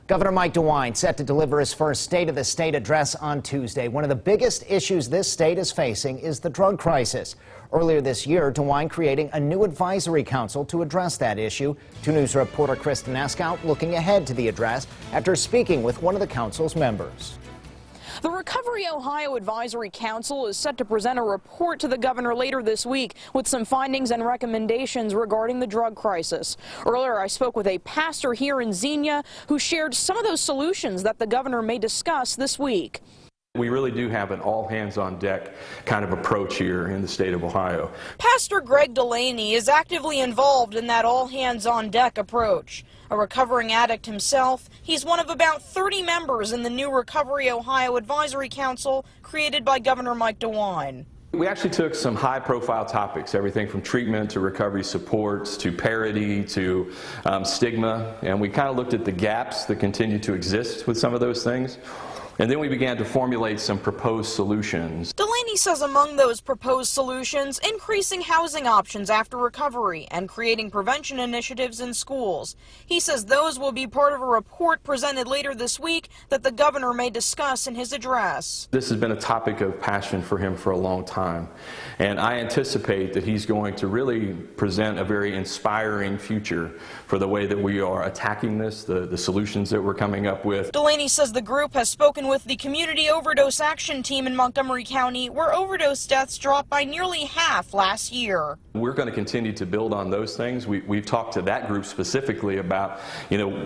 Governor Mike DeWine set to deliver his first State of the State address on Tuesday. One of the biggest issues this state is facing is the drug crisis. Earlier this year, DeWine creating a new advisory council to address that issue. 2 News reporter Kristen Eskow looking ahead to the address after speaking with one of the council's members. The Recovery Ohio Advisory Council is set to present a report to the governor later this week with some findings and recommendations regarding the drug crisis. Earlier, I spoke with a pastor here in Xenia who shared some of those solutions that the governor may discuss this week. We really do have an all-hands-on-deck kind of approach here in the state of Ohio. Pastor Greg Delaney is actively involved in that all-hands-on-deck approach. A recovering addict himself, he's one of about 30 members in the new Recovery Ohio Advisory Council created by Governor Mike DeWine. We actually took some high-profile topics, everything from treatment to recovery supports to parity to stigma, and we kind of looked at the gaps that continue to exist with some of those things. And then we began to formulate some proposed solutions. Delaney says among those proposed solutions, increasing housing options after recovery and creating prevention initiatives in schools. He says those will be part of a report presented later this week that the governor may discuss in his address. This has been a topic of passion for him for a long time, and I anticipate that he's going to really present a very inspiring future for the way that we are attacking this, the solutions that we're coming up with. Delaney says the group has spoken with the Community Overdose Action Team in Montgomery County, where overdose deaths dropped by nearly half last year. We're going to continue to build on those things. We've talked to that group specifically about,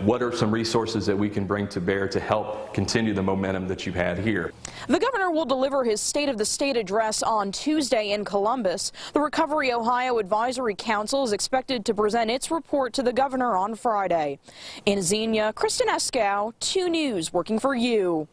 what are some resources that we can bring to bear to help continue the momentum that you've had here. The governor will deliver his State of the State address on Tuesday in Columbus. The Recovery Ohio Advisory Council is expected to present its report to the governor on Friday. In Xenia, Kristen Eskow, 2 News, working for you.